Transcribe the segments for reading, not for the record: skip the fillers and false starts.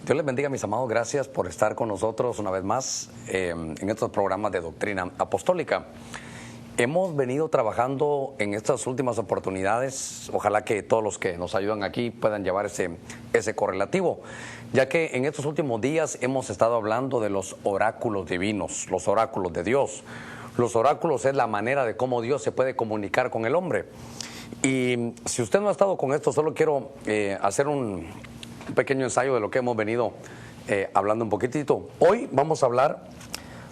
Dios les bendiga, mis amados. Gracias por estar con nosotros una vez más en estos programas de doctrina apostólica. Hemos venido trabajando en estas últimas oportunidades. Ojalá que todos los que nos ayudan aquí puedan llevar ese correlativo, ya que en estos últimos días hemos estado hablando de los oráculos divinos, los oráculos de Dios. Los oráculos es la manera de cómo Dios se puede comunicar con el hombre. Y si usted no ha estado con esto, solo quiero hacer un pequeño ensayo de lo que hemos venido hablando un poquitito. Hoy vamos a hablar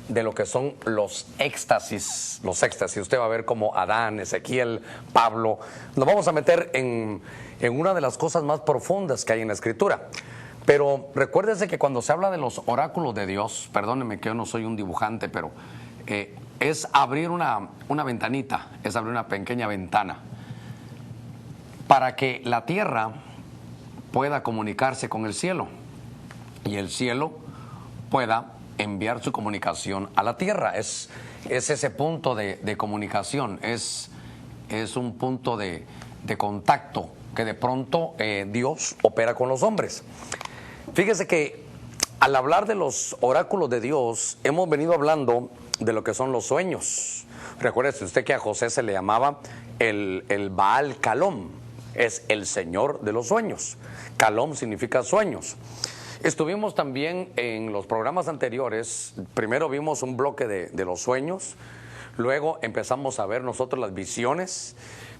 de lo que son los éxtasis. Los éxtasis, usted va a ver como Adán, Ezequiel, Pablo. Nos vamos a meter en una de las cosas más profundas que hay en la Escritura. Pero recuérdese que cuando se habla de los oráculos de Dios, perdónenme que yo no soy un dibujante, pero es abrir una ventanita, es abrir una pequeña ventana para que la tierra pueda comunicarse con el cielo y el cielo pueda enviar su comunicación a la tierra. Es ese punto de comunicación, es un punto de contacto que de pronto Dios opera con los hombres. Fíjese que al hablar de los oráculos de Dios hemos venido hablando de lo que son los sueños. Recuérdese usted que a José se le llamaba el Baal Calom, es el señor de los sueños. Calom significa sueños. Estuvimos también en los programas anteriores, primero vimos un bloque de los sueños, luego empezamos a ver nosotros las visiones,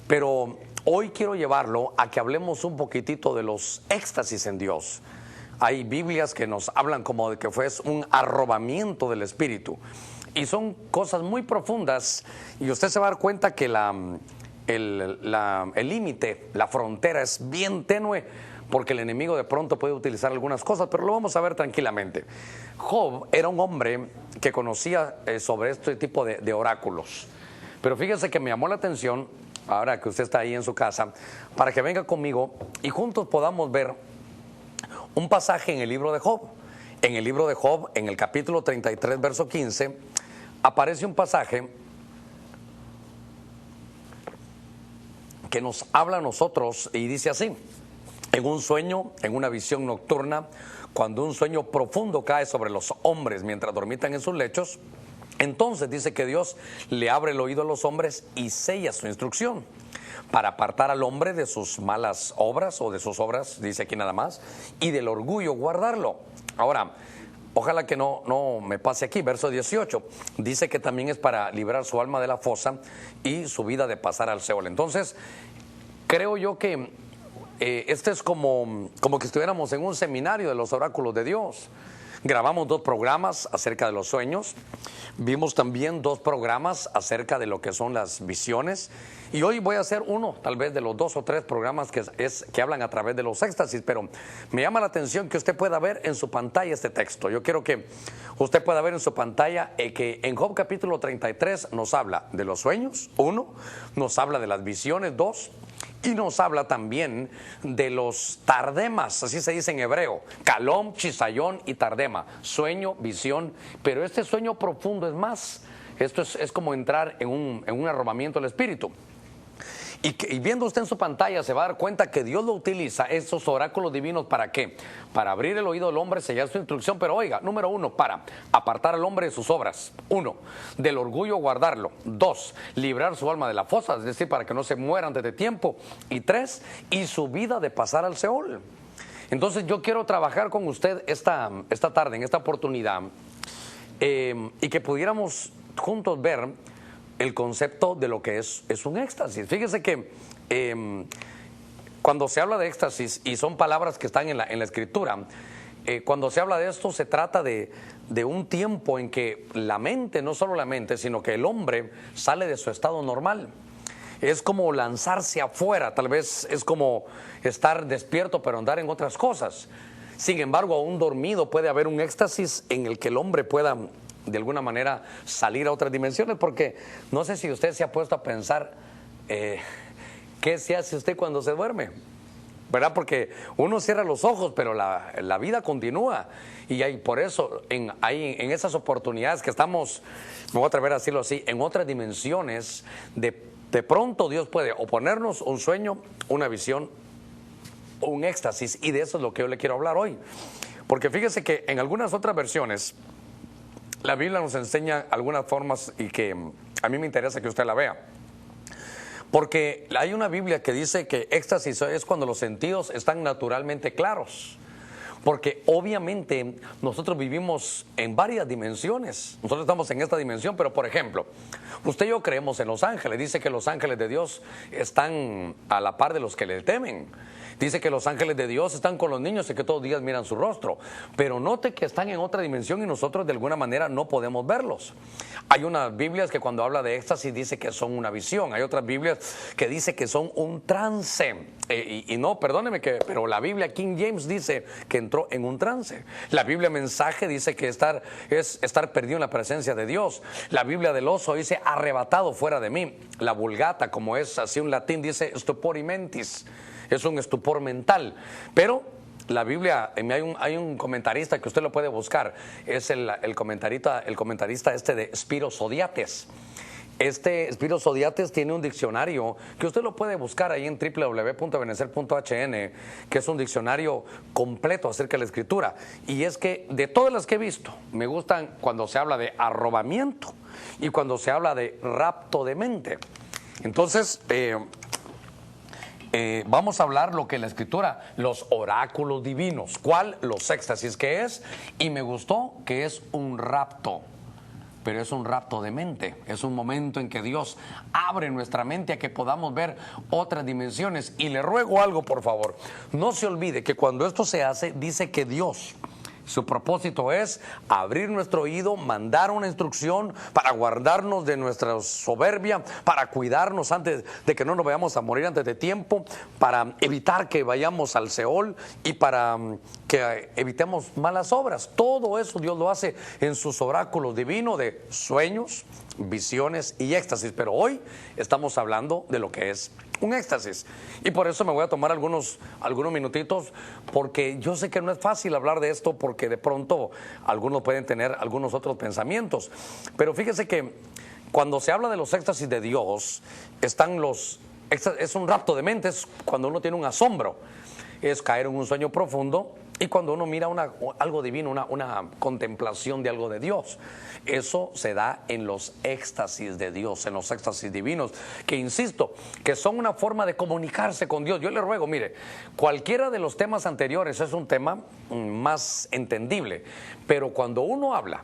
pero hoy quiero llevarlo a que hablemos un poquitito de los éxtasis en Dios. Hay Biblias que nos hablan como de que fue un arrobamiento del Espíritu y son cosas muy profundas y usted se va a dar cuenta que el límite, la frontera es bien tenue, porque el enemigo de pronto puede utilizar algunas cosas, pero lo vamos a ver tranquilamente. Job era un hombre que conocía sobre este tipo de oráculos, pero fíjese que me llamó la atención, ahora que usted está ahí en su casa, para que venga conmigo y juntos podamos ver un pasaje en el libro de Job. En el libro de Job, en el capítulo 33, verso 15, aparece un pasaje que nos habla a nosotros y dice así: en un sueño, en una visión nocturna, cuando un sueño profundo cae sobre los hombres mientras dormitan en sus lechos, entonces dice que Dios le abre el oído a los hombres y sella su instrucción para apartar al hombre de sus malas obras, o de sus obras, dice aquí nada más, y del orgullo guardarlo. Ahora, ojalá que no me pase aquí, verso 18, dice que también es para librar su alma de la fosa y su vida de pasar al Seol. Entonces, creo yo que este es como que estuviéramos en un seminario de los oráculos de Dios. Grabamos 2 programas acerca de los sueños, vimos también 2 programas acerca de lo que son las visiones, y hoy voy a hacer uno, tal vez de los 2 o 3 programas que hablan a través de los éxtasis, pero me llama la atención que usted pueda ver en su pantalla este texto. Yo quiero que usted pueda ver en su pantalla que en Job capítulo 33 nos habla de los sueños, 1, nos habla de las visiones, 2, y nos habla también de los tardemas, así se dice en hebreo, calom, chisayón y tardema, sueño, visión, pero este sueño profundo es más, esto es como entrar en un arrobamiento del Espíritu. Y viendo usted en su pantalla se va a dar cuenta que Dios lo utiliza, estos oráculos divinos, ¿para qué? Para abrir el oído del hombre, sellar su instrucción, pero oiga, número 1, para apartar al hombre de sus obras, 1, del orgullo guardarlo, 2, librar su alma de la fosa, es decir, para que no se muera antes de tiempo, y 3, y su vida de pasar al Seol. Entonces yo quiero trabajar con usted esta tarde, en esta oportunidad, y que pudiéramos juntos ver el concepto de lo que es un éxtasis. Fíjese que cuando se habla de éxtasis, y son palabras que están en la Escritura, cuando se habla de esto se trata de un tiempo en que la mente, no solo la mente, sino que el hombre sale de su estado normal. Es como lanzarse afuera, tal vez es como estar despierto pero andar en otras cosas. Sin embargo, aún dormido puede haber un éxtasis en el que el hombre pueda de alguna manera salir a otras dimensiones, porque no sé si usted se ha puesto a pensar qué se hace usted cuando se duerme, ¿verdad? Porque uno cierra los ojos, pero la vida continúa, y por eso en esas oportunidades que estamos, me voy a atrever a decirlo así, en otras dimensiones, de pronto Dios puede o ponernos un sueño, una visión o un éxtasis, y de eso es lo que yo le quiero hablar hoy. Porque fíjese que en algunas otras versiones la Biblia nos enseña algunas formas y que a mí me interesa que usted la vea. Porque hay una Biblia que dice que éxtasis es cuando los sentidos están naturalmente claros. Porque obviamente nosotros vivimos en varias dimensiones. Nosotros estamos en esta dimensión, pero por ejemplo, usted y yo creemos en los ángeles. Dice que los ángeles de Dios están a la par de los que le temen. Dice que los ángeles de Dios están con los niños y que todos los días miran su rostro. Pero note que están en otra dimensión y nosotros de alguna manera no podemos verlos. Hay unas Biblias que cuando habla de éxtasis dice que son una visión. Hay otras Biblias que dice que son un trance. Y no, perdóneme, pero la Biblia King James dice que entró en un trance. La Biblia Mensaje dice que es estar perdido en la presencia de Dios. La Biblia del Oso dice arrebatado fuera de mí. La Vulgata, como es así un latín, dice stupori mentis. Es un estupor mental. Pero la Biblia, hay un comentarista que usted lo puede buscar, es el comentarista de Spiro Zodiates. Este Spiro Zodiates tiene un diccionario que usted lo puede buscar ahí en www.benecer.hn, que es un diccionario completo acerca de la escritura. Y es que de todas las que he visto, me gustan cuando se habla de arrobamiento y cuando se habla de rapto de mente. Entonces, vamos a hablar lo que la escritura, los oráculos divinos. ¿Cuál? Los éxtasis, que es, y me gustó que es un rapto, pero es un rapto de mente. Es un momento en que Dios abre nuestra mente a que podamos ver otras dimensiones. Y le ruego algo, por favor, no se olvide que cuando esto se hace, dice que Dios, su propósito es abrir nuestro oído, mandar una instrucción para guardarnos de nuestra soberbia, para cuidarnos antes de que no nos vayamos a morir antes de tiempo, para evitar que vayamos al Seol y para que evitemos malas obras. Todo eso Dios lo hace en sus oráculos divinos de sueños, visiones y éxtasis. Pero hoy estamos hablando de lo que es un éxtasis. Y por eso me voy a tomar algunos minutitos, porque yo sé que no es fácil hablar de esto, porque de pronto algunos pueden tener algunos otros pensamientos. Pero fíjese que cuando se habla de los éxtasis de Dios, es un rapto de mente, es cuando uno tiene un asombro, es caer en un sueño profundo. Y cuando uno mira algo divino, una contemplación de algo de Dios, eso se da en los éxtasis de Dios, en los éxtasis divinos, que insisto, que son una forma de comunicarse con Dios. Yo le ruego, mire, cualquiera de los temas anteriores es un tema más entendible, pero cuando uno habla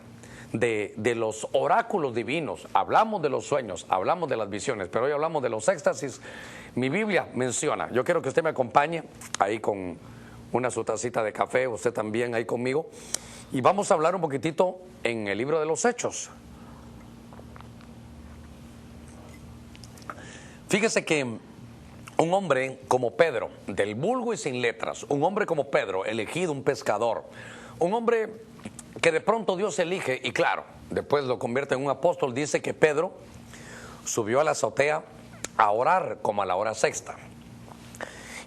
de los oráculos divinos, hablamos de los sueños, hablamos de las visiones, pero hoy hablamos de los éxtasis. Mi Biblia menciona, yo quiero que usted me acompañe ahí con su tacita de café, usted también ahí conmigo, y vamos a hablar un poquitito en el libro de los Hechos. Fíjese que un hombre como Pedro, del vulgo y sin letras, un hombre como Pedro, elegido, un pescador, un hombre que de pronto Dios elige, y claro, después lo convierte en un apóstol. Dice que Pedro subió a la azotea a orar como a la hora sexta.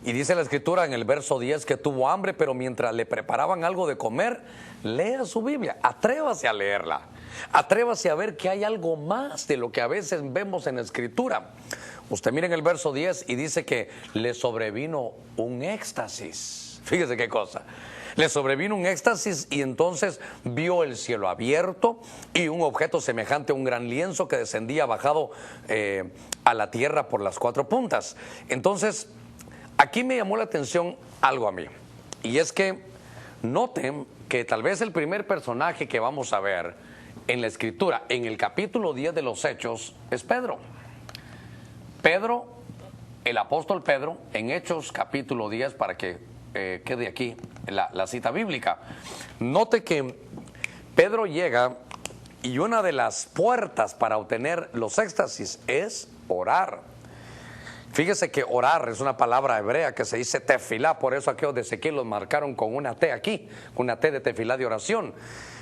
Y dice la escritura en el verso 10 que tuvo hambre, pero mientras le preparaban algo de comer, lea su Biblia, atrévase a leerla, atrévase a ver que hay algo más de lo que a veces vemos en la escritura. Usted mira en el verso 10 y dice que le sobrevino un éxtasis. Fíjese qué cosa. Le sobrevino un éxtasis y entonces vio el cielo abierto y un objeto semejante a un gran lienzo que descendía bajado a la tierra por las cuatro puntas. Entonces, aquí me llamó la atención algo a mí, y es que noten que tal vez el primer personaje que vamos a ver en la escritura, en el capítulo 10 de los Hechos, es Pedro. Pedro, el apóstol Pedro, en Hechos capítulo 10, para que quede aquí la cita bíblica. Note que Pedro llega y una de las puertas para obtener los éxtasis es orar. Fíjese que orar es una palabra hebrea que se dice tefilá, por eso aquellos de Ezequiel los marcaron con una T aquí, una T de tefilá de oración.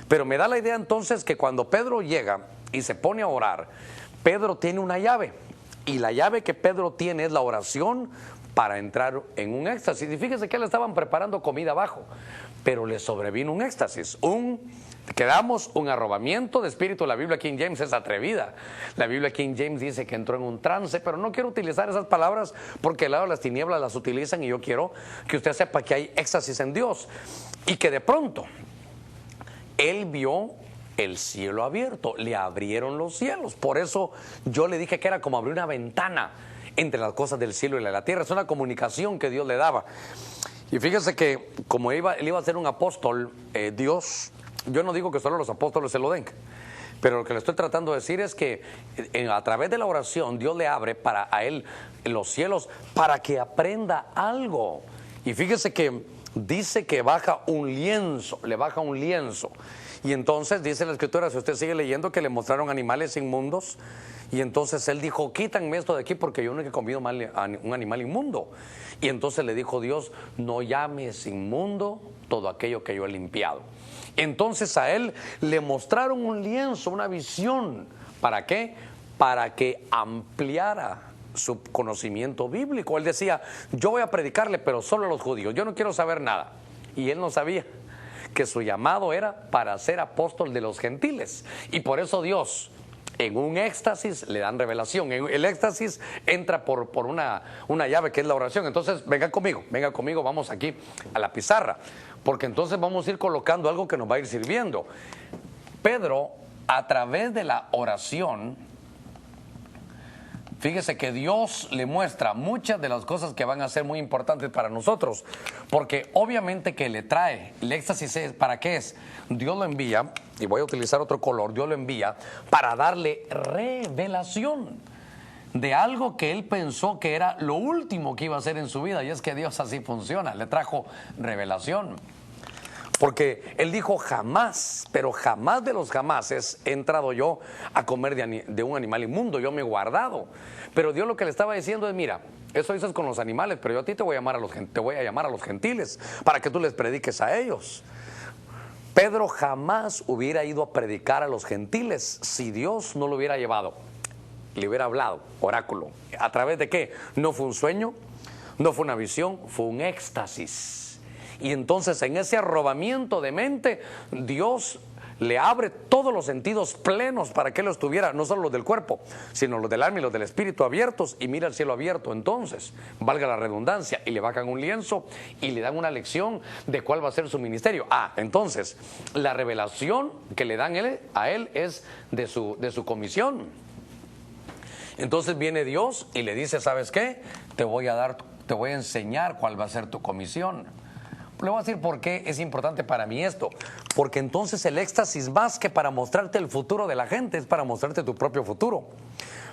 Pero me da la idea entonces que cuando Pedro llega y se pone a orar, Pedro tiene una llave, y la llave que Pedro tiene es la oración para entrar en un éxtasis. Y fíjese que le estaban preparando comida abajo, pero le sobrevino un éxtasis, un Quedamos un arrobamiento de espíritu. La Biblia King James es atrevida. La Biblia King James dice que entró en un trance, pero no quiero utilizar esas palabras porque el lado de las tinieblas las utilizan, y yo quiero que usted sepa que hay éxtasis en Dios y que de pronto él vio el cielo abierto, le abrieron los cielos. Por eso yo le dije que era como abrir una ventana entre las cosas del cielo y la tierra. Es una comunicación que Dios le daba. Y fíjese que como él iba a ser un apóstol, Dios, yo no digo que solo los apóstoles se lo den, pero lo que le estoy tratando de decir es que a través de la oración Dios le abre a él los cielos para que aprenda algo. Y fíjese que dice que baja un lienzo, le baja un lienzo. Y entonces dice la escritura, si usted sigue leyendo, que le mostraron animales inmundos. Y entonces él dijo, quítanme esto de aquí porque yo no he comido un animal inmundo. Y entonces le dijo Dios, no llames inmundo todo aquello que yo he limpiado. Entonces a él le mostraron un lienzo, una visión. ¿Para qué? Para que ampliara su conocimiento bíblico. Él decía, yo voy a predicarle, pero solo a los judíos, yo no quiero saber nada. Y él no sabía que su llamado era para ser apóstol de los gentiles. Y por eso Dios, en un éxtasis, le dan revelación. El éxtasis entra por una llave que es la oración. Entonces, venga conmigo, vamos aquí a la pizarra, porque entonces vamos a ir colocando algo que nos va a ir sirviendo. Pedro, a través de la oración, fíjese que Dios le muestra muchas de las cosas que van a ser muy importantes para nosotros, porque obviamente que le trae el éxtasis. ¿Para qué es? Dios lo envía, y voy a utilizar otro color, Dios lo envía para darle revelación de algo que él pensó que era lo último que iba a hacer en su vida, y es que Dios así funciona, le trajo revelación. Porque él dijo, jamás, pero jamás de los jamases he entrado yo a comer de un animal inmundo, yo me he guardado. Pero Dios lo que le estaba diciendo es, mira, eso dices con los animales, pero yo a ti te voy a llamar a los gentiles para que tú les prediques a ellos. Pedro jamás hubiera ido a predicar a los gentiles si Dios no lo hubiera llevado, le hubiera hablado, oráculo. ¿A través de qué? No fue un sueño, no fue una visión, fue un éxtasis. Y entonces en ese arrobamiento de mente, Dios le abre todos los sentidos plenos para que él los tuviera, no solo los del cuerpo, sino los del alma y los del espíritu abiertos, y mira el cielo abierto. Entonces, valga la redundancia, y le bajan un lienzo y le dan una lección de cuál va a ser su ministerio. Entonces, la revelación que le dan a él es de su comisión. Entonces viene Dios y le dice, ¿sabes qué? Te voy a enseñar cuál va a ser tu comisión. Le voy a decir por qué es importante para mí esto. Porque entonces el éxtasis, más que para mostrarte el futuro de la gente, es para mostrarte tu propio futuro.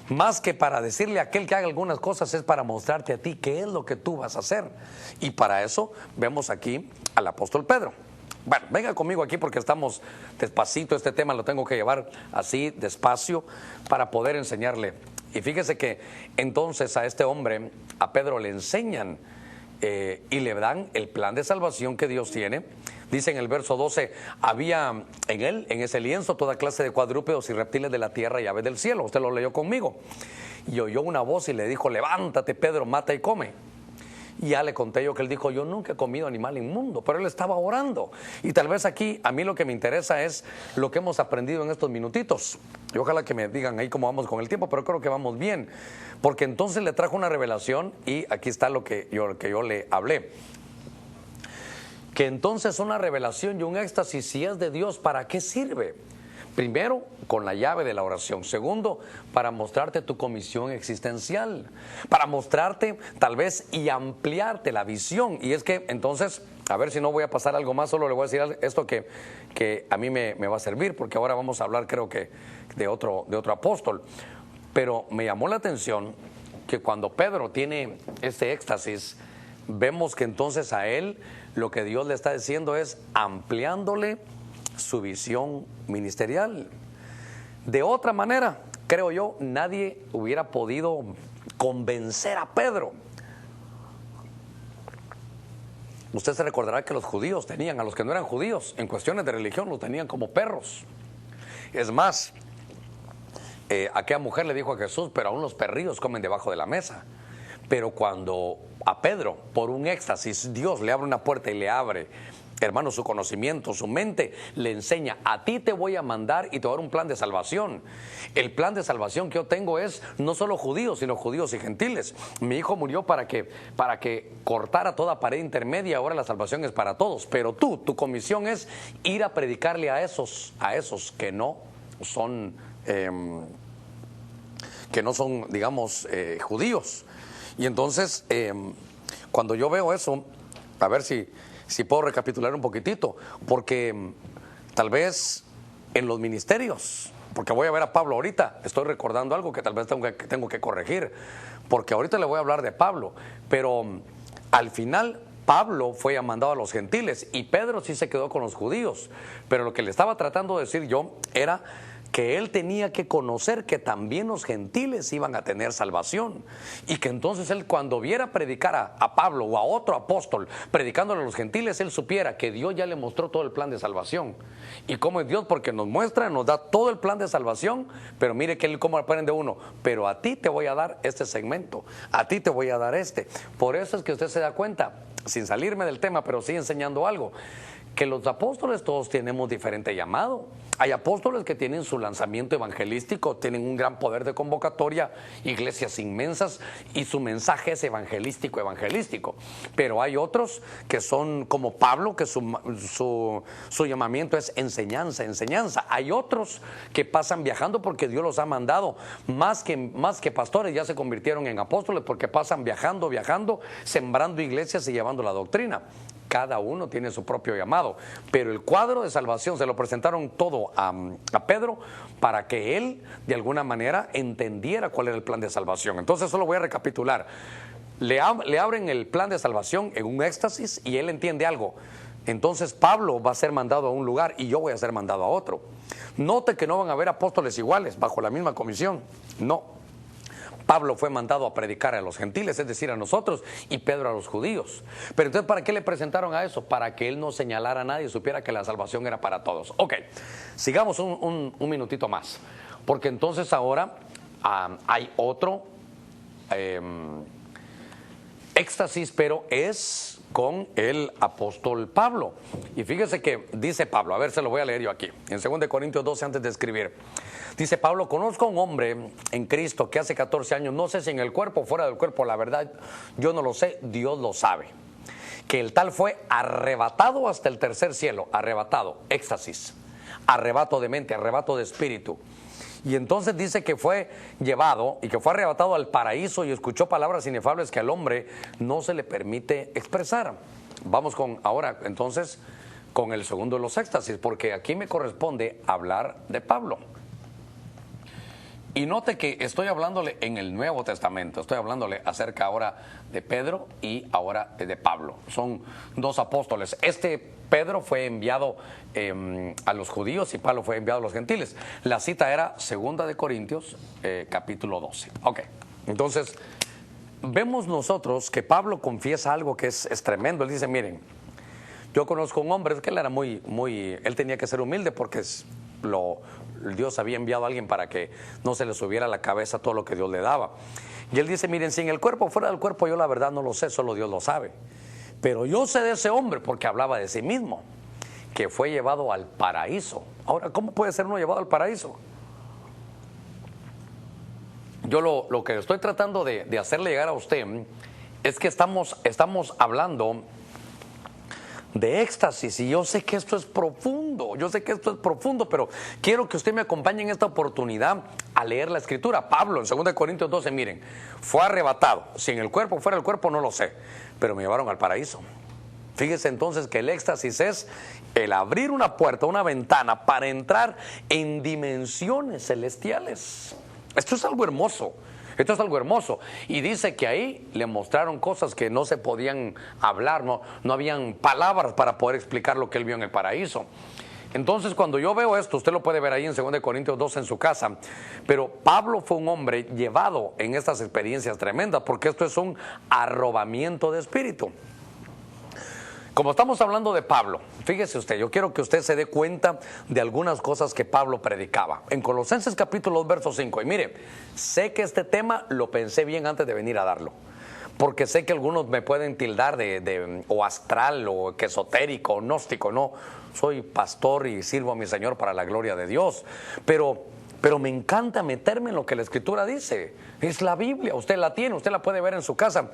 Más que para decirle a aquel que haga algunas cosas, es para mostrarte a ti qué es lo que tú vas a hacer. Y para eso vemos aquí al apóstol Pedro. Bueno, venga conmigo aquí porque estamos despacito. Este tema lo tengo que llevar así, despacio, para poder enseñarle. Y fíjese que entonces a este hombre, a Pedro, le enseñan y le dan el plan de salvación que Dios tiene. Dice en el verso 12, había en él, en ese lienzo, toda clase de cuadrúpedos y reptiles de la tierra y aves del cielo. Usted lo leyó conmigo. Y oyó una voz y le dijo, levántate, Pedro, mata y come. Y ya le conté yo que él dijo, yo nunca he comido animal inmundo, pero él estaba orando. Y tal vez aquí a mí lo que me interesa es lo que hemos aprendido en estos minutitos. Y ojalá que me digan ahí cómo vamos con el tiempo, pero creo que vamos bien. Porque entonces le trajo una revelación y aquí está lo que yo le hablé. Que entonces una revelación y un éxtasis, si es de Dios, ¿para qué sirve? Primero, con la llave de la oración. Segundo, para mostrarte tu comisión existencial. Para mostrarte, tal vez, y ampliarte la visión. Y es que, entonces, a ver si no voy a pasar algo más, solo le voy a decir esto que a mí me va a servir, porque ahora vamos a hablar, creo que, de otro apóstol. Pero me llamó la atención que cuando Pedro tiene este éxtasis, vemos que entonces a él lo que Dios le está diciendo es ampliándole su visión ministerial. De otra manera, creo yo, nadie hubiera podido convencer a Pedro. Usted se recordará que los judíos tenían, a los que no eran judíos, en cuestiones de religión, los tenían como perros. Es más, aquella mujer le dijo a Jesús, pero aún los perrillos comen debajo de la mesa. Pero cuando a Pedro, por un éxtasis, Dios le abre una puerta y le abre hermano, su conocimiento, su mente le enseña: a ti te voy a mandar y te voy a dar un plan de salvación. El plan de salvación que yo tengo es no solo judíos, sino judíos y gentiles. Mi hijo murió para que cortara toda pared intermedia. Ahora la salvación es para todos. Pero tu comisión es ir a predicarle a esos que no son, digamos, judíos. Y entonces, cuando yo veo eso, a ver si puedo recapitular un poquitito, porque tal vez en los ministerios, porque voy a ver a Pablo ahorita, estoy recordando algo que tal vez tengo que corregir, porque ahorita le voy a hablar de Pablo, pero al final Pablo fue mandado a los gentiles y Pedro sí se quedó con los judíos, pero lo que le estaba tratando de decir yo era que él tenía que conocer que también los gentiles iban a tener salvación, y que entonces él, cuando viera predicar a Pablo o a otro apóstol predicándole a los gentiles, él supiera que Dios ya le mostró todo el plan de salvación. ¿Y cómo es Dios? Porque nos muestra, nos da todo el plan de salvación, pero mire que él cómo aprende uno: pero a ti te voy a dar este segmento, a ti te voy a dar este. Por eso es que usted se da cuenta, sin salirme del tema, pero sí enseñando algo, que los apóstoles todos tenemos diferente llamado. Hay apóstoles que tienen su lanzamiento evangelístico, tienen un gran poder de convocatoria, iglesias inmensas, y su mensaje es evangelístico. Pero hay otros que son como Pablo, que su llamamiento es enseñanza. Hay otros que pasan viajando porque Dios los ha mandado. Más que pastores, ya se convirtieron en apóstoles porque pasan viajando, sembrando iglesias y llevando la doctrina. Cada uno tiene su propio llamado, pero el cuadro de salvación se lo presentaron todo a Pedro para que él de alguna manera entendiera cuál era el plan de salvación. Entonces solo voy a recapitular. Le abren el plan de salvación en un éxtasis y él entiende algo. Entonces Pablo va a ser mandado a un lugar y yo voy a ser mandado a otro. Note que no van a haber apóstoles iguales bajo la misma comisión, no. Pablo fue mandado a predicar a los gentiles, es decir, a nosotros, y Pedro a los judíos. Pero entonces, ¿para qué le presentaron a eso? Para que él no señalara a nadie, supiera que la salvación era para todos. Ok, sigamos un minutito más, porque entonces ahora hay otro éxtasis, pero es con el apóstol Pablo. Y fíjese que dice Pablo, a ver, se lo voy a leer yo aquí, en 2 Corintios 12, antes de escribir. Dice Pablo: conozco a un hombre en Cristo que hace 14 años, no sé si en el cuerpo o fuera del cuerpo, la verdad yo no lo sé, Dios lo sabe, que el tal fue arrebatado hasta el tercer cielo, arrebatado, éxtasis, arrebato de mente, arrebato de espíritu. Y entonces dice que fue llevado y que fue arrebatado al paraíso y escuchó palabras inefables que al hombre no se le permite expresar. Vamos ahora entonces con el segundo de los éxtasis, porque aquí me corresponde hablar de Pablo. Y note que estoy hablándole en el Nuevo Testamento, estoy hablándole acerca ahora de Pedro y ahora de Pablo. Son dos apóstoles. Pedro fue enviado a los judíos y Pablo fue enviado a los gentiles. La cita era 2 Corintios, capítulo 12. Ok, entonces vemos nosotros que Pablo confiesa algo que es tremendo. Él dice: miren, yo conozco un hombre, es que él era él tenía que ser humilde porque Dios había enviado a alguien para que no se le subiera a la cabeza todo lo que Dios le daba. Y él dice: miren, si en el cuerpo o fuera del cuerpo, yo la verdad no lo sé, solo Dios lo sabe. Pero yo sé de ese hombre, porque hablaba de sí mismo, que fue llevado al paraíso. Ahora, ¿cómo puede ser uno llevado al paraíso? Yo lo que estoy tratando de hacerle llegar a usted es que estamos hablando de éxtasis, y yo sé que esto es profundo, pero quiero que usted me acompañe en esta oportunidad a leer la escritura. Pablo en 2 Corintios 12, miren, fue arrebatado, si en el cuerpo o fuera del cuerpo no lo sé, pero me llevaron al paraíso. Fíjese entonces que el éxtasis es el abrir una puerta, una ventana para entrar en dimensiones celestiales. Esto es algo hermoso. Y dice que ahí le mostraron cosas que no se podían hablar, no habían palabras para poder explicar lo que él vio en el paraíso. Entonces, cuando yo veo esto, usted lo puede ver ahí en 2 Corintios 12 en su casa, pero Pablo fue un hombre llevado en estas experiencias tremendas, porque esto es un arrobamiento de espíritu. Como estamos hablando de Pablo, fíjese usted, yo quiero que usted se dé cuenta de algunas cosas que Pablo predicaba. En Colosenses capítulo 2, verso 5, y mire, sé que este tema lo pensé bien antes de venir a darlo, porque sé que algunos me pueden tildar o astral, o que esotérico, o gnóstico. No, soy pastor y sirvo a mi Señor para la gloria de Dios. Pero me encanta meterme en lo que la Escritura dice. Es la Biblia, usted la tiene, usted la puede ver en su casa.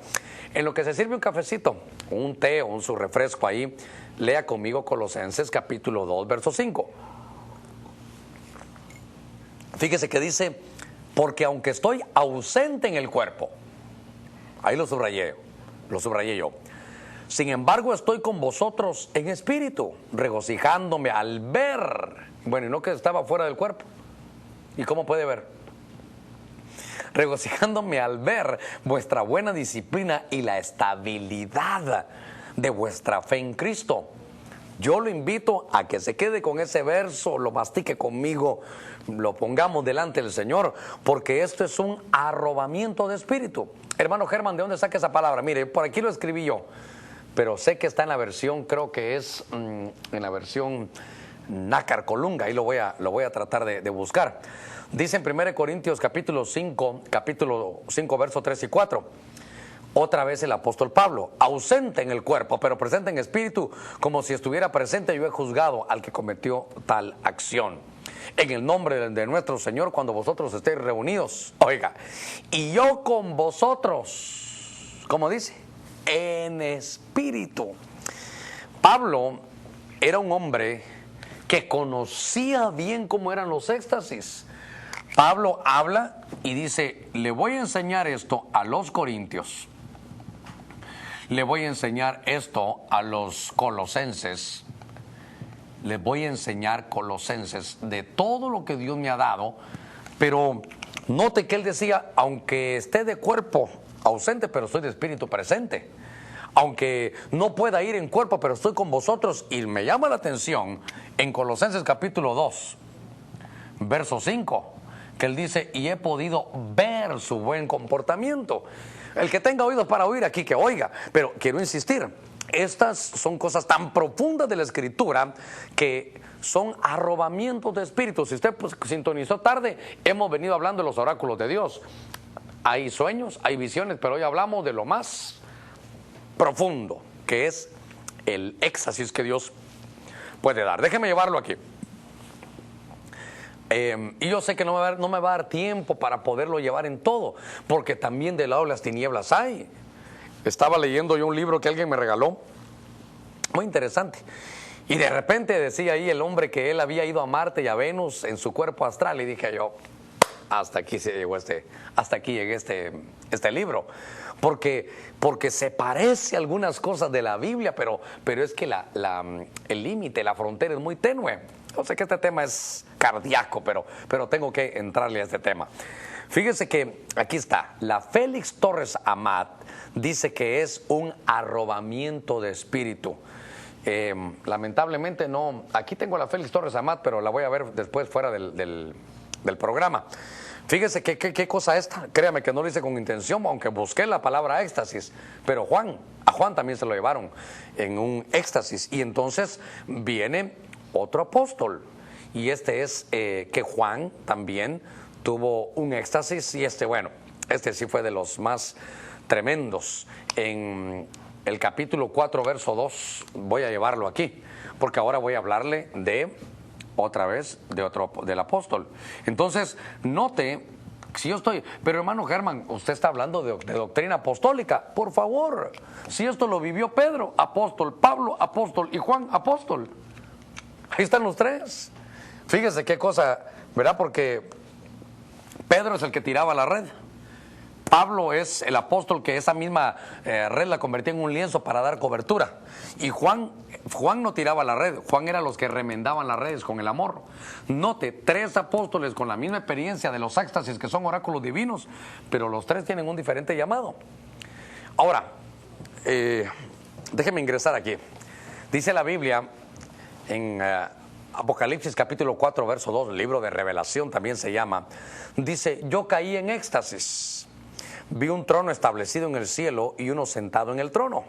En lo que se sirve un cafecito, un té o su refresco ahí, lea conmigo Colosenses capítulo 2, verso 5. Fíjese que dice, porque aunque estoy ausente en el cuerpo, ahí lo subrayé yo. Sin embargo, estoy con vosotros en espíritu, regocijándome al ver. Bueno, y no que estaba fuera del cuerpo. ¿Y cómo puede ver? Regocijándome al ver vuestra buena disciplina y la estabilidad de vuestra fe en Cristo. Yo lo invito a que se quede con ese verso, lo mastique conmigo, lo pongamos delante del Señor, porque esto es un arrobamiento de espíritu. Hermano Germán, ¿de dónde saca esa palabra? Mire, por aquí lo escribí yo, pero sé que está en la versión, creo que es en la versión Nácar Colunga, ahí lo voy a tratar de buscar. Dice en 1 Corintios capítulo 5, versos 3 y 4. Otra vez el apóstol Pablo, ausente en el cuerpo, pero presente en espíritu, como si estuviera presente, yo he juzgado al que cometió tal acción. En el nombre de nuestro Señor, cuando vosotros estéis reunidos, oiga, y yo con vosotros, ¿cómo dice? En espíritu. Pablo era un hombre que conocía bien cómo eran los éxtasis. Pablo habla y dice, le voy a enseñar esto a los corintios, le voy a enseñar esto a los colosenses, les voy a enseñar, colosenses, de todo lo que Dios me ha dado. Pero note que él decía, aunque esté de cuerpo ausente, pero estoy de espíritu presente. Aunque no pueda ir en cuerpo, pero estoy con vosotros. Y me llama la atención en Colosenses capítulo 2, verso 5, que él dice, y he podido ver su buen comportamiento. El que tenga oídos para oír aquí, que oiga. Pero quiero insistir, estas son cosas tan profundas de la Escritura que son arrobamientos de espíritu. Si usted sintonizó tarde, hemos venido hablando de los oráculos de Dios. Hay sueños, hay visiones, pero hoy hablamos de lo más profundo, que es el éxtasis que Dios puede dar. Déjeme llevarlo aquí. Y yo sé que no me va a dar tiempo para poderlo llevar en todo, porque también del lado de las tinieblas hay. Estaba leyendo yo un libro que alguien me regaló, muy interesante, y de repente decía ahí el hombre que él había ido a Marte y a Venus en su cuerpo astral, y dije yo, hasta aquí llegué este libro, porque se parece a algunas cosas de la Biblia, pero es que el límite, la frontera es muy tenue. Yo sé que este tema es cardíaco, pero tengo que entrarle a este tema. Fíjese que aquí está, la Félix Torres Amat dice que es un arrobamiento de espíritu. Lamentablemente no, aquí tengo la Félix Torres Amat, pero la voy a ver después fuera del programa. Fíjese qué cosa esta, créame que no lo hice con intención, aunque busqué la palabra éxtasis, pero a Juan también se lo llevaron en un éxtasis, y entonces viene otro apóstol, y este es que Juan también tuvo un éxtasis, y este sí fue de los más tremendos. En el capítulo 4, verso 2, voy a llevarlo aquí, porque ahora voy a hablarle del apóstol. Entonces, note, si yo estoy, pero hermano Germán, usted está hablando de doctrina apostólica, por favor, si esto lo vivió Pedro, apóstol, Pablo, apóstol, y Juan, apóstol, ahí están los tres. Fíjese qué cosa, ¿verdad? Porque Pedro es el que tiraba la red, Pablo es el apóstol que esa misma red la convertía en un lienzo para dar cobertura, y Juan no tiraba la red, Juan era los que remendaban las redes con el amor. Note, tres apóstoles con la misma experiencia de los éxtasis, que son oráculos divinos, pero los tres tienen un diferente llamado. Ahora, déjeme ingresar aquí. Dice la Biblia en Apocalipsis capítulo 4, verso 2, el libro de Revelación también se llama, dice, yo caí en éxtasis. Vi un trono establecido en el cielo y uno sentado en el trono.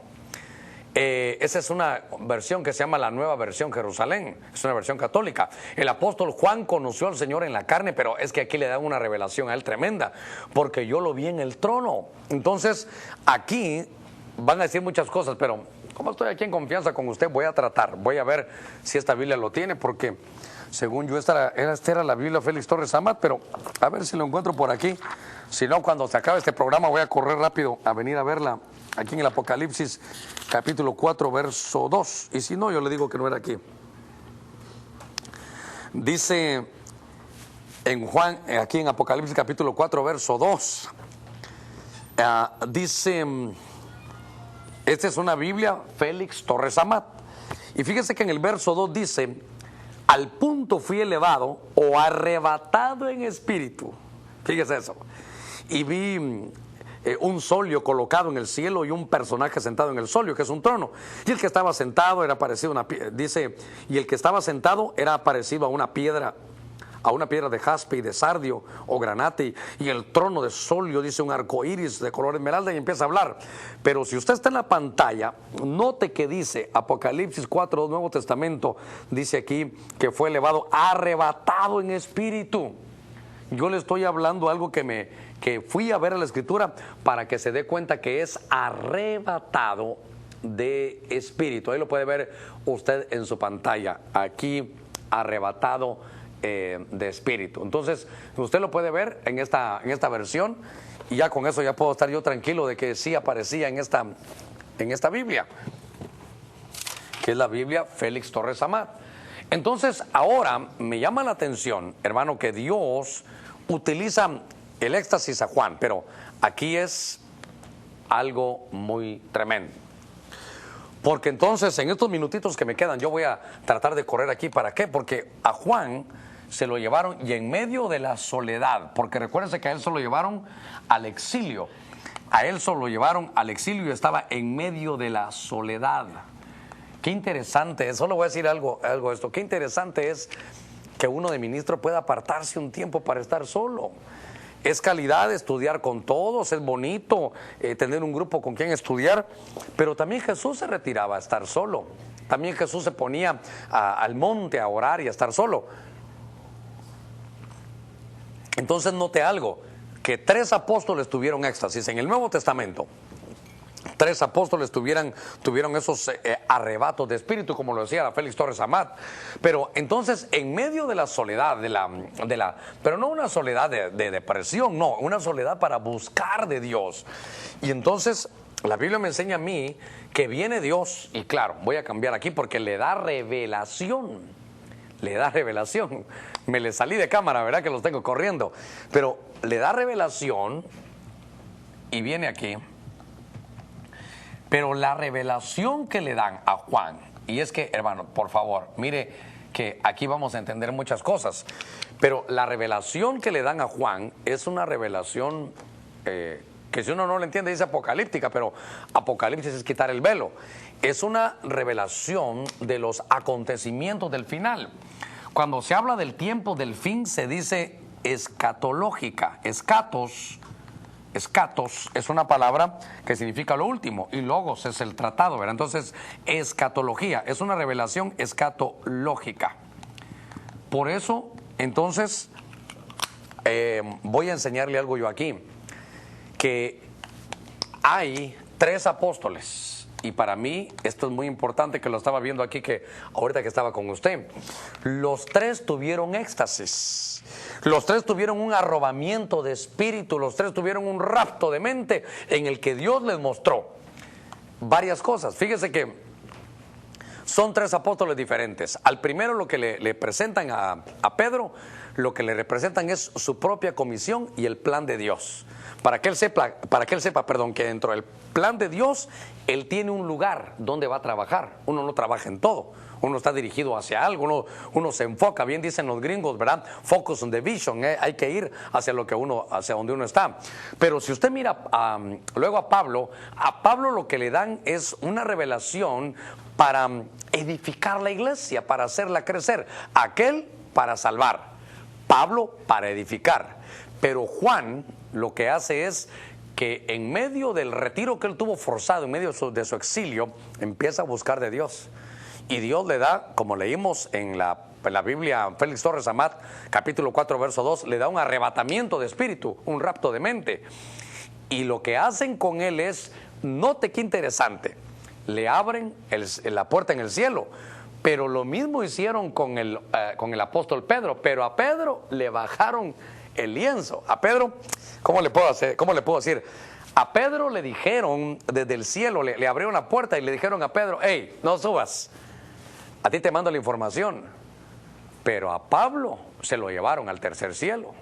Esa es una versión que se llama la Nueva Versión Jerusalén, es una versión católica. El apóstol Juan conoció al Señor en la carne, pero es que aquí le dan una revelación a él tremenda, porque yo lo vi en el trono. Entonces, aquí van a decir muchas cosas, pero como estoy aquí en confianza con usted, voy a ver si esta Biblia lo tiene, porque según yo esta era la Biblia Félix Torres Amat, pero a ver si lo encuentro por aquí. Si no, cuando se acabe este programa voy a correr rápido a venir a verla aquí en el Apocalipsis capítulo 4 verso 2, y si no, yo le digo que no era aquí. Dice en Juan, aquí en Apocalipsis capítulo 4 verso 2, dice, esta es una Biblia Félix Torres Amat, y fíjese que en el verso 2 dice: al punto fui elevado o arrebatado en espíritu. Fíjese eso. Y vi un solio colocado en el cielo y un personaje sentado en el solio, que es un trono. Y el que estaba sentado era parecido a una piedra, dice, y el que estaba sentado era parecido a una piedra de jaspe y de sardio o granate, y el trono de solio, dice, un arco iris de color esmeralda, y empieza a hablar. Pero si usted está en la pantalla, note que dice Apocalipsis 4, Nuevo Testamento, dice aquí que fue elevado, arrebatado en espíritu. Yo le estoy hablando algo que fui a ver a la Escritura para que se dé cuenta que es arrebatado de espíritu. Ahí lo puede ver usted en su pantalla, aquí arrebatado de espíritu. Entonces usted lo puede ver en esta versión, y ya con eso ya puedo estar yo tranquilo de que sí aparecía en esta Biblia, que es la Biblia Félix Torres Amat. Entonces ahora me llama la atención, hermano, que Dios utiliza el éxtasis a Juan, pero aquí es algo muy tremendo. Porque entonces en estos minutitos que me quedan yo voy a tratar de correr aquí. ¿Para qué? Porque a Juan se lo llevaron y en medio de la soledad, porque recuérdense que a él se lo llevaron al exilio. A él se lo llevaron al exilio y estaba en medio de la soledad. Qué interesante, solo voy a decir algo de esto. Qué interesante es que uno de ministro pueda apartarse un tiempo para estar solo. Es calidad estudiar con todos, es bonito tener un grupo con quien estudiar, pero también Jesús se retiraba a estar solo. También Jesús se ponía al monte a orar y a estar solo. Entonces note algo, que 3 apóstoles tuvieron éxtasis en el Nuevo Testamento. 3 apóstoles tuvieron esos arrebatos de espíritu, como lo decía la Félix Torres Amat. Pero entonces, en medio de la soledad, pero no una soledad de depresión, no, una soledad para buscar de Dios. Y entonces, la Biblia me enseña a mí que viene Dios, y claro, voy a cambiar aquí porque le da revelación. Le da revelación. Me le salí de cámara, ¿verdad? Que los tengo corriendo. Pero le da revelación y viene aquí. Pero la revelación que le dan a Juan, y es que, hermano, por favor, mire que aquí vamos a entender muchas cosas, pero la revelación que le dan a Juan es una revelación que si uno no lo entiende dice apocalíptica, pero apocalipsis es quitar el velo. Es una revelación de los acontecimientos del final. Cuando se habla del tiempo del fin se dice escatológica. Escatos es una palabra que significa lo último, y logos es el tratado, ¿verdad? Entonces, escatología es una revelación escatológica. Por eso, entonces, voy a enseñarle algo yo aquí, que hay 3 apóstoles, y para mí esto es muy importante, que lo estaba viendo aquí, que ahorita que estaba con usted, los 3 tuvieron éxtasis. Los 3 tuvieron un arrobamiento de espíritu, los 3 tuvieron un rapto de mente en el que Dios les mostró varias cosas. Fíjese que son 3 apóstoles diferentes. Al primero lo que le presentan a Pedro, lo que le representan es su propia comisión y el plan de Dios. Para que él sepa, que dentro del plan de Dios, él tiene un lugar donde va a trabajar. Uno no trabaja en todo. Uno está dirigido hacia algo, uno se enfoca, bien dicen los gringos, ¿verdad? Focus on the vision, hay que ir hacia donde uno está. Pero si usted mira luego a Pablo lo que le dan es una revelación para edificar la iglesia, para hacerla crecer. Aquel para salvar, Pablo para edificar. Pero Juan lo que hace es que en medio del retiro que él tuvo forzado, en medio de su exilio, empieza a buscar de Dios. Y Dios le da, como leímos en la Biblia, Félix Torres Amat, capítulo 4, verso 2, le da un arrebatamiento de espíritu, un rapto de mente. Y lo que hacen con él es, note qué interesante, le abren la puerta en el cielo. Pero lo mismo hicieron con el apóstol Pedro, pero a Pedro le bajaron el lienzo. A Pedro, ¿cómo le puedo decir? A Pedro le dijeron desde el cielo, le abrieron la puerta y le dijeron a Pedro, hey, no subas, a ti te mando la información. Pero a Pablo se lo llevaron al tercer cielo.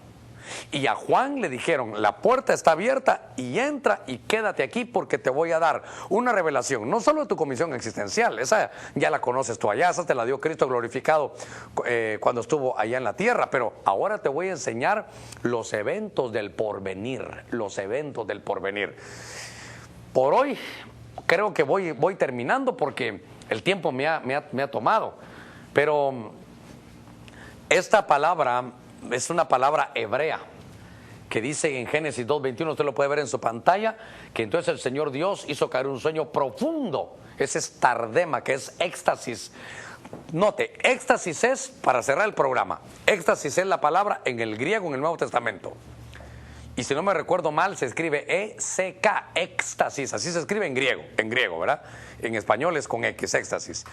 Y a Juan le dijeron, la puerta está abierta y entra y quédate aquí porque te voy a dar una revelación, no solo de tu comisión existencial, esa ya la conoces tú allá, esa te la dio Cristo glorificado cuando estuvo allá en la tierra, pero ahora te voy a enseñar los eventos del porvenir, los eventos del porvenir. Por hoy creo que voy terminando porque el tiempo me ha tomado, pero esta palabra es una palabra hebrea que dice en Génesis 2:21, usted lo puede ver en su pantalla, que entonces el Señor Dios hizo caer un sueño profundo. Ese es tardema, que es éxtasis. Note, éxtasis es, para cerrar el programa, éxtasis es la palabra en el griego en el Nuevo Testamento. Y si no me recuerdo mal, se escribe E-C-K, éxtasis, así se escribe en griego, ¿verdad? En español es con X, éxtasis.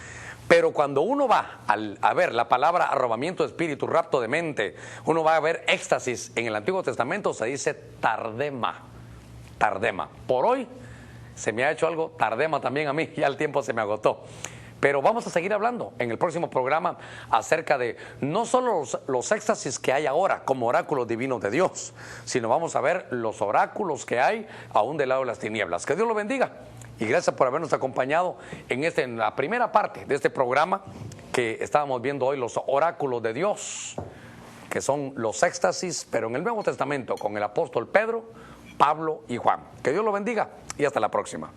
Pero cuando uno va a ver la palabra arrobamiento de espíritu, rapto de mente, uno va a ver éxtasis. En el Antiguo Testamento se dice tardema, tardema. Por hoy se me ha hecho algo tardema también a mí, ya el tiempo se me agotó. Pero vamos a seguir hablando en el próximo programa acerca de no solo los éxtasis que hay ahora como oráculos divinos de Dios, sino vamos a ver los oráculos que hay aún del lado de las tinieblas. Que Dios lo bendiga y gracias por habernos acompañado en la primera parte de este programa que estábamos viendo hoy, los oráculos de Dios, que son los éxtasis, pero en el Nuevo Testamento con el apóstol Pedro, Pablo y Juan. Que Dios lo bendiga y hasta la próxima.